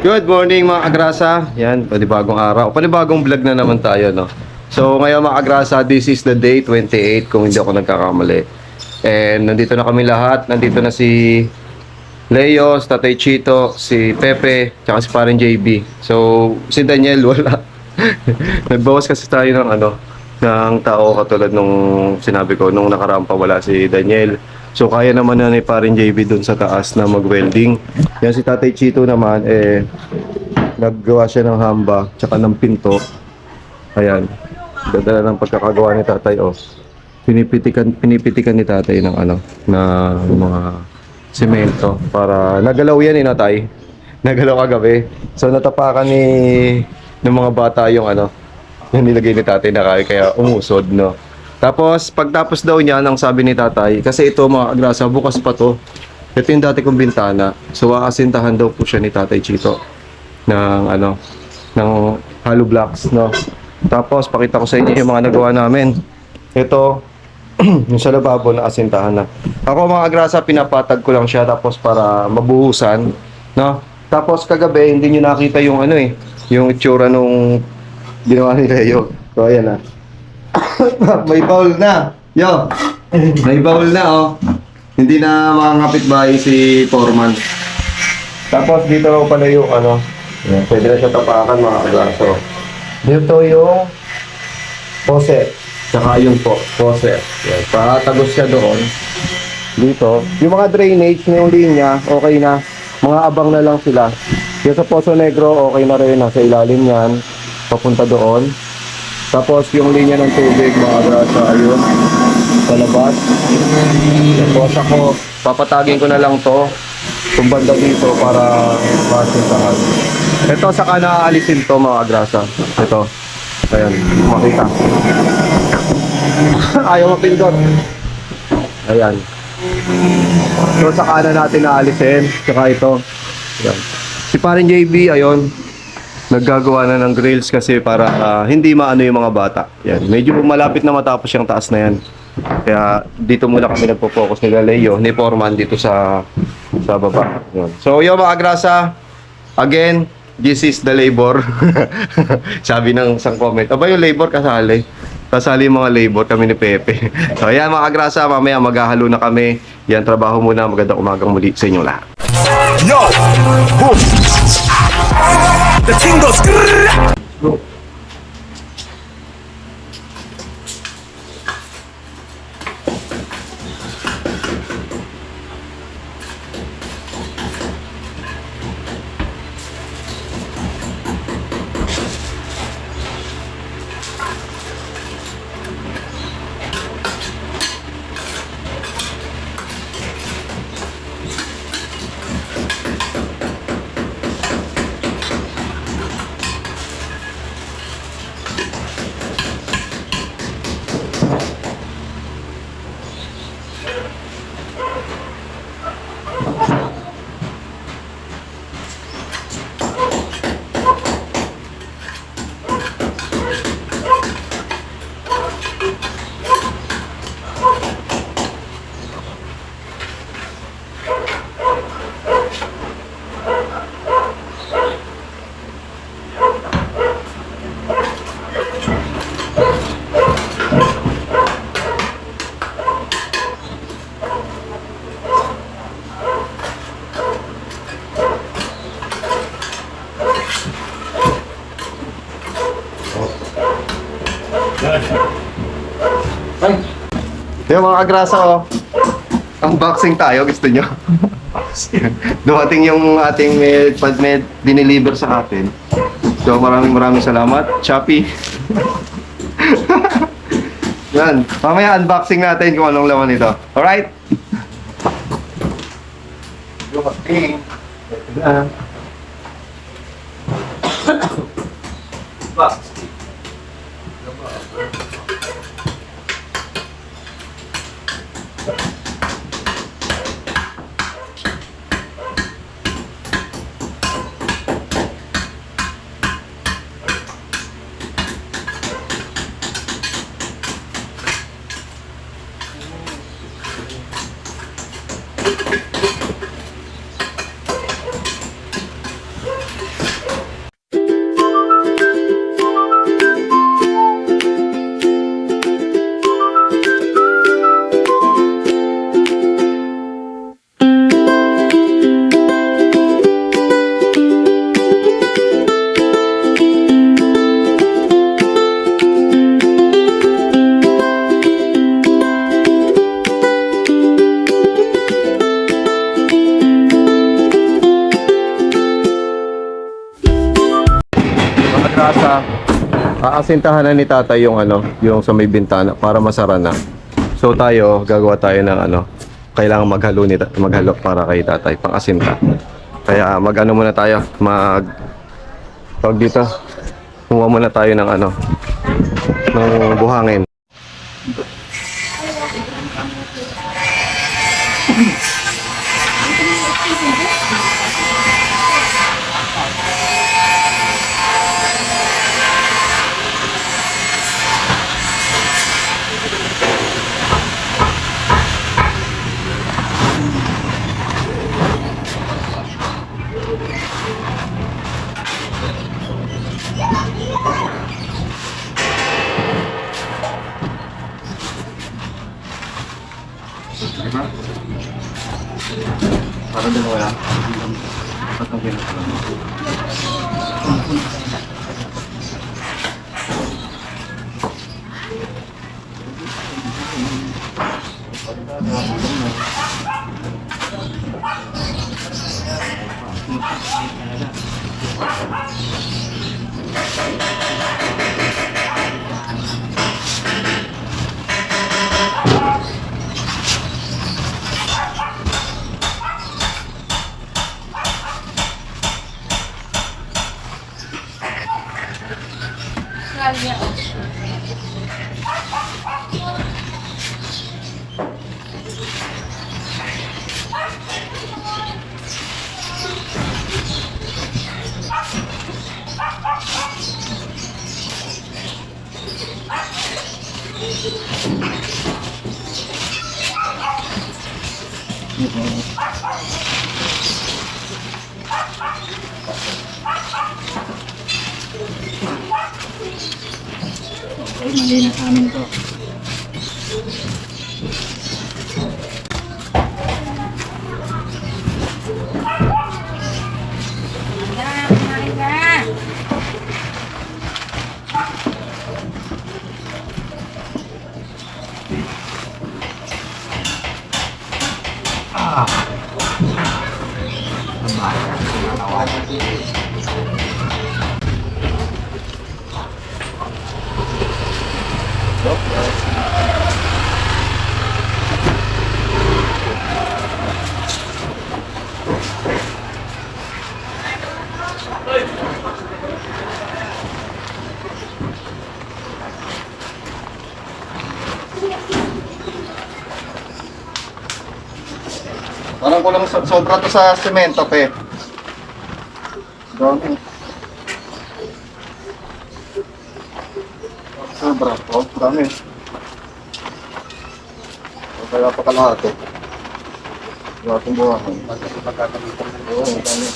Good morning mga Agrasa. Yan, panibagong araw. Panibagong vlog na naman tayo, no? So, ngayon mga Agrasa, this is the day 28 kung hindi ako nagkakamali. And nandito na kami lahat. Nandito na si Leo, Tatay Chito, si Pepe, tsaka si Parin JB. So, si Daniel wala. Nagbawas kasi tayo ng ng tao katulad nung sinabi ko nung nakaraan pa wala si Daniel. So kaya naman na ni Parin JB dun sa taas na mag-welding. Yan si Tatay Chito naman naggawa siya ng hamba tsaka ng pinto. Ayan. Dadala ng pagkakagawa ni Tatay pinipitikan ni Tatay ng na mga semento para nagalaw yan Tay. Nagalaw kagabi. So natapakan ng mga bata yung yung nilagay ni Tatay na kaya umusod, no. Tapos, pagtapos daw niya, ang sabi ni Tatay, kasi ito mga Agrasa, bukas pa to. Ito yung dati kong bintana. So, aasintahan daw po siya ni Tatay Chito ng ng hollow blocks, no. Tapos, pakita ko sa inyo yung mga nagawa namin. Ito, yung sa lababo na asintahan na. Ako mga Agrasa, pinapatag ko lang siya tapos para mabuhusan, no. Tapos, kagabi, hindi nyo nakita yung yung itsura nung ginawa ni Leo. So, ayan na. May bowl na. Yo. May bowl na, oh. Hindi na makangapit bahay si Foreman. Tapos dito raw pala yung yan, pwede na siya tapakan mga Agraso. Dito yung pose. Tsaka yung pose. Yan. Patagos siya doon. Dito. Yung mga drainage na yung linya, okay na. Mga abang na lang sila. Yung sa Poso Negro, okay na rin. Nasa ilalim yan. Papunta doon. Tapos yung linya ng tubig mga Agrasa, ayun, sa labas. Tapos ako, papatagin ko na lang to itong banda dito para masintahan. Ito saka naaalisin to mga Agrasa. Ito, ayan, makita. Ayaw mapindot. Ayan. So saka na natin naalisin. Saka ito. Ayan. Si Parin JB, ayun, naggagawa na ng grills kasi para hindi maano yung mga bata. Yan. Medyo malapit na matapos yung taas na yan. Kaya dito muna kami nagpo-focus ni Leo, ni Foreman dito sa baba. Yan. So yung mga Agrasa, again, this is the labor. Sabi ng isang comment, aba yung labor kasali. Kasali yung mga labor kami ni Pepe. So yan mga Agrasa, mamaya maghahalo na kami. Yan, trabaho muna. Magandang umagang muli sa inyo lahat. Yo! Boom! The king goes. Yung mga Agrasa, unboxing tayo, gusto nyo? Dumating yung ating med dineliver sa atin. So maraming salamat, Shopee. Yan, mamaya unboxing natin kung anong laman nito. Alright? Dumating. Box. kalkalasa. Aasintahan na ni tatay yung ano, yung sa may bintana para masara na. So tayo, gagawa tayo ng ano, kailangan maghalo para kay tatay, pang-asinta. Kaya mag-ano muna tayo, tawag dito, kumuha muna tayo ng ano, ng buhangin. Para din wala. Okay, mali na sa amin to. Parang kulang sobra to sa semento, pe. Dami. Sobra po, dami. Kaya pa kalahati. Wala itong buwahan. Oo, dami.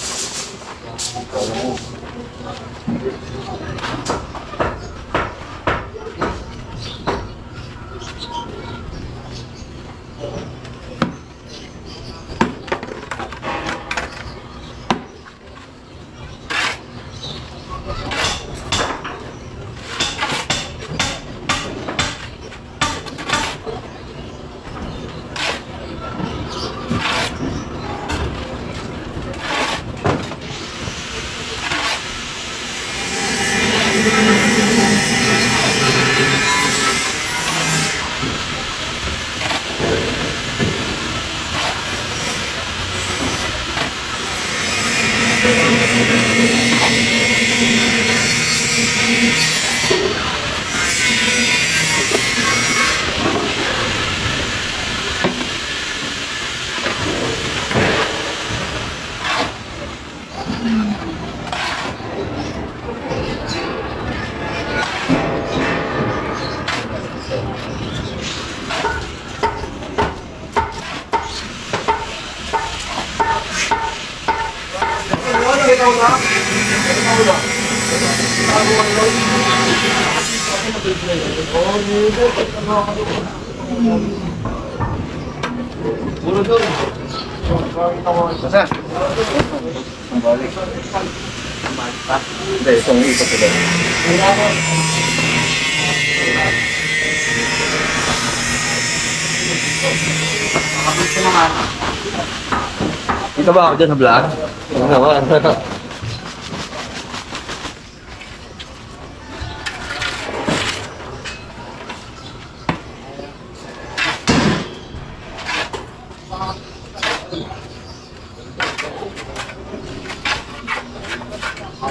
Saan? Ang balik. Hindi, isang ikot sila. Ito ba ako dyan sa vlog? Ano naman? Ito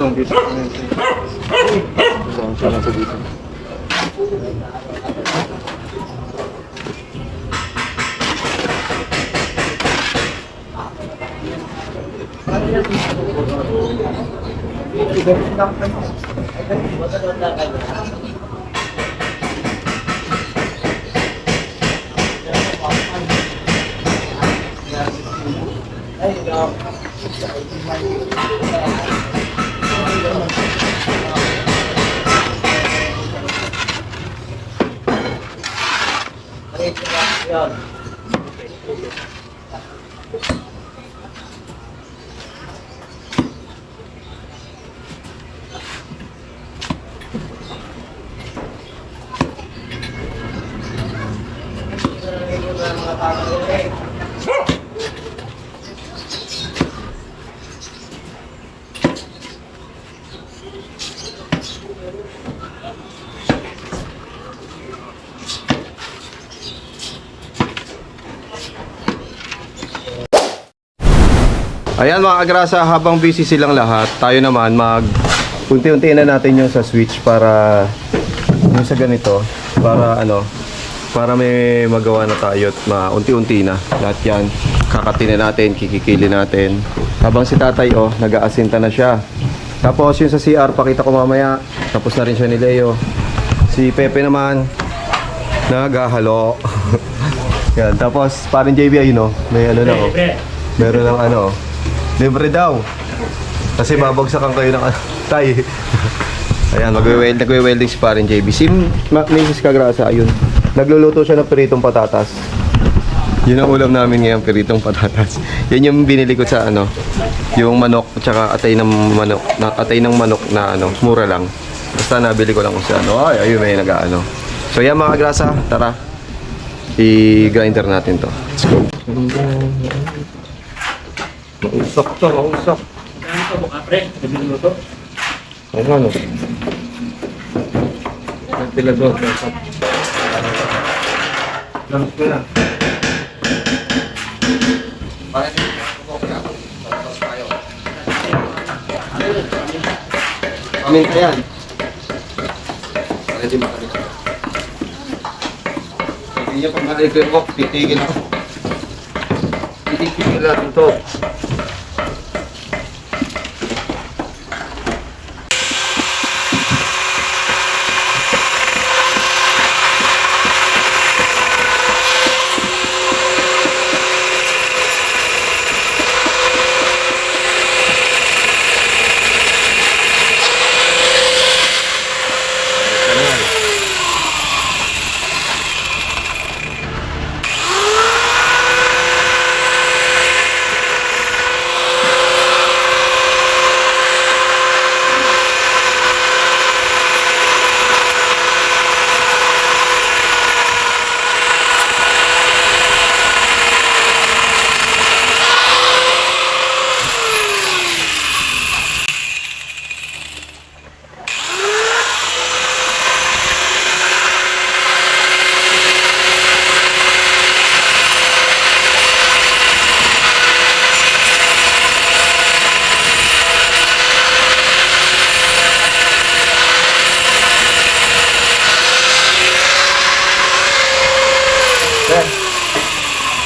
ang dito. Ito ang sinasa dito. Ayan mga kagrasa, habang busy silang lahat, tayo naman unti-unti na natin yung sa switch para yung sa ganito, para para may magawa na tayo at maunti-unti na. Lahat yan, kakatin na natin, kikikili natin. Habang si tatay nag-aasinta na siya. Tapos yung sa CR, pakita ko mamaya, tapos na rin siya ni Leo. Si Pepe naman, naghahalo. Yan, tapos parang JB ayun may na meron ng libre daw. Kasi babagsakan kayo ng tay. Ayan, nagwe-welding si parin JB. Si Mrs. Kagrasa, ayun. Nagluluto siya ng piritong patatas. Yun ang ulam namin ngayon, piritong patatas. Yan yung binili ko sa yung manok, tsaka atay ng manok na mura lang. Basta nabili ko lang kung sa ayun may So yan mga Kagrasa, tara. I-grinder natin to. Let's go. Mausok to, mausok. Ano to, buka pre? Nabiluto? Ano? Ventilador. Lamas ko na. Bakit tayo? Amin ka yan. Para di makalik. Hindi niya pag malik ko, titigil ako. Titigil natin to.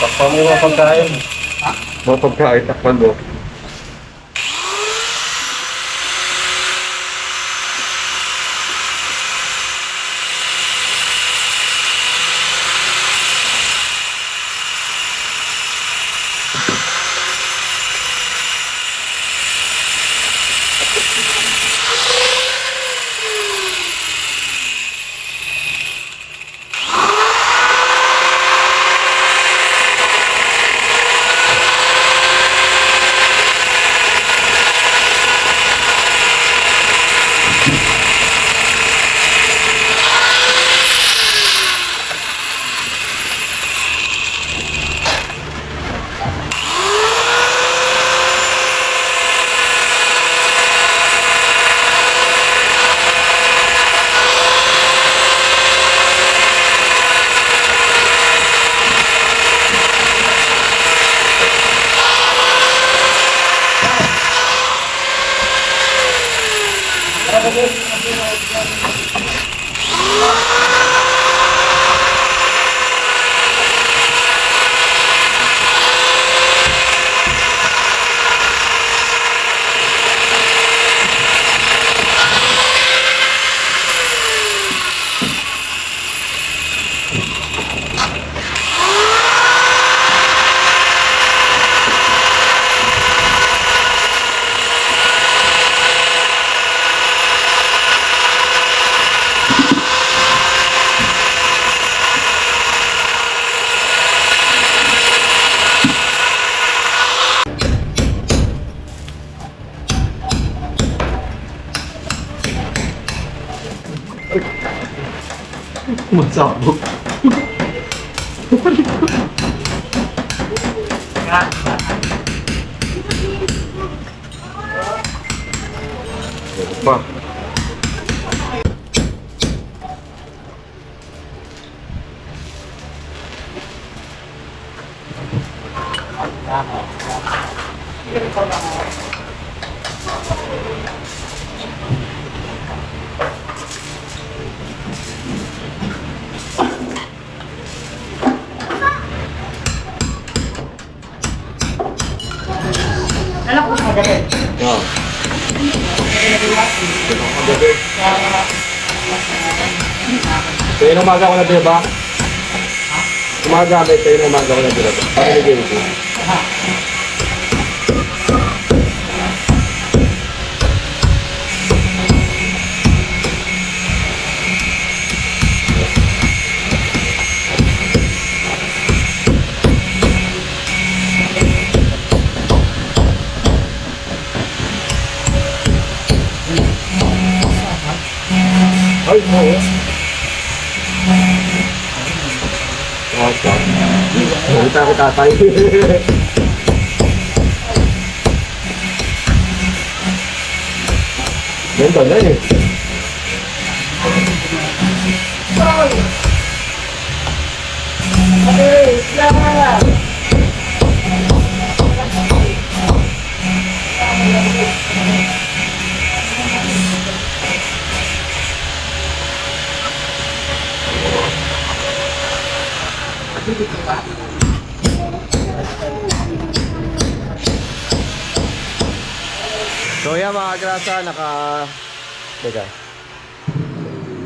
Takpan mo mga pagkain. Mga pagkain, takpan mo. Masabog. Pa. Alam ko magabi. Oh. Kaya nung umaga ko na ba? Umaga kaya nung umaga ko na ba? Pakiligay ko. Ay, oo. Kita ko tatay. Ganito na eh. So yan mga grasa, Teka.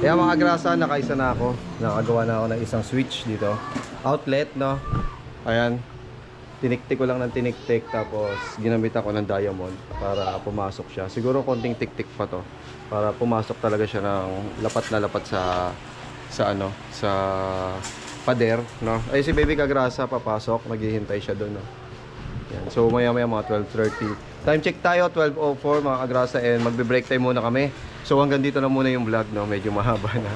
Yan mga grasa, nakaisa na ako. Nakagawa na ako ng isang switch dito. Outlet, no? Ayan. Tiniktik ko lang ng tiniktik. Tapos ginamit ako ng diamond para pumasok siya. Siguro konting tiktik pa to. Para pumasok talaga siya ng lapat na lapat sa pader, no? Ay si Baby Kagrasa papasok, naghihintay siya doon, no? Yan. So maya mga 12:30. Time check tayo, 12:04 mga Kagrasa, and magbe-break time muna kami. So hanggang dito na muna yung vlog, no? Medyo mahaba na.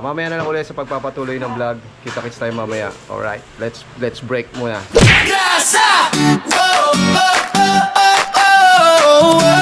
Mamaya na lang ulit sa pagpapatuloy ng vlog. Kita-kits tayo mamaya. Alright, let's break muna. Kagrasa! Oh, oh, oh, oh, oh, oh.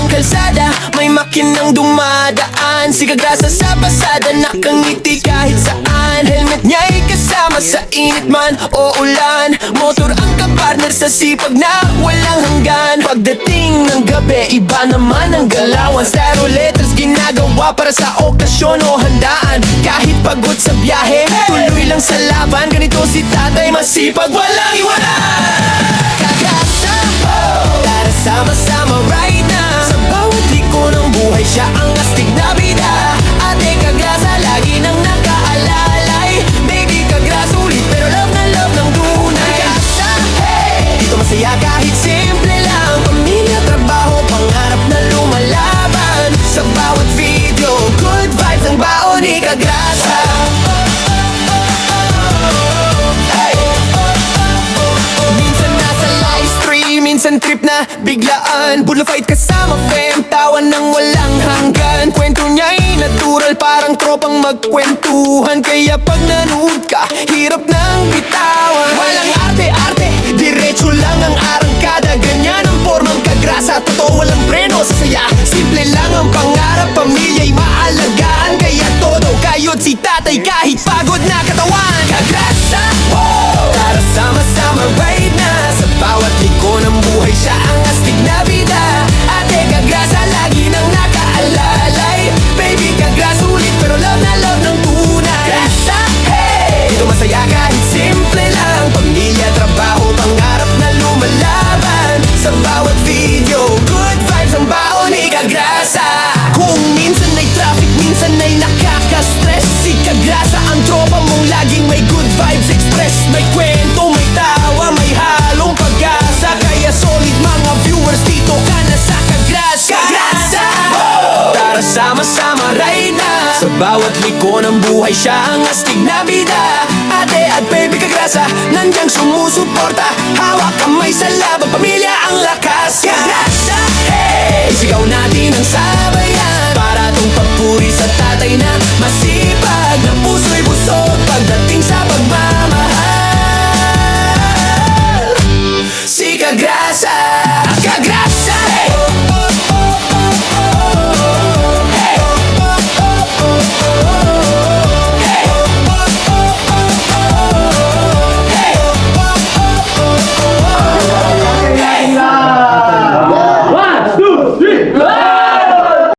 Kalsada, may makinang dumadaan. Si Kagrasa sa pasada, nakangiti kahit saan. Helmet niya'y kasama sa init man o ulan. Motor ang kapartner sa sipag na walang hanggan. Pagdating ng gabi, iba naman ang galawan. Styro letters ginagawa para sa okasyon o handaan. Kahit pagod sa biyahe, tuloy lang sa laban. Ganito si tatay, masipag, walang iwanan. Kagrasa, tara sama-sama right now. Sa bawat liko ng buhay, siya ang astig na bida. Ate Kagrasa, lagi nang nakaalalay. Baby Kagrasa, ulit pero love na love ng tunay. Kagrasa, hey! Dito masaya kahit simple lang. Pamilya, trabaho, pangarap na lumalaban. Sa bawat video, good vibes ang baon ni Kagrasa. Minsan trip na biglaan, Bulla fight kasama fam, tawan ng walang hanggan. Kwento niya'y natural, parang tropang magkwentuhan. Kaya pag nanood ka, hirap nang bitawan. Walang arte-arte, diretso lang ang arangkada. Ganyan ang formang Kagrasa, totoo walang preno sa saya. Simple lang ang pangarap, pamilya'y maalagaan. Kaya todo kayod si tatay kahit pagod na katawan. Kagrasa, oh! Tara sama-sama right na. Sa bawat liko ng buhay, siya ang astig na bida. Ate Kagrasa, lagi nang nakaalalay. Baby Kagrasa, ulit pero love na love ng tunay. Kagrasa, hey! Dito masaya kahit simple lang. Pamilya, trabaho, pangarap na lumalaban. Sa bawat video, good vibes ang baon ni Kagrasa. Kung minsan ay traffic, minsan ay nakaka-stress, si Kagrasa ang tropa mong laging may good vibes express. May kwento, may tawa, may halong pag-asa. Kaya solid mga viewers, dito ka na sa Kagrasa. Kagrasa! Oh! Tara sama-sama right na. Sa bawat liko ng buhay, siya ang astig na bida. Ate Kalidad, baby, kagrasa, nandiyan sumusuporta. Hawak kamay sa laban, pamilya ang lakas. Kagrasa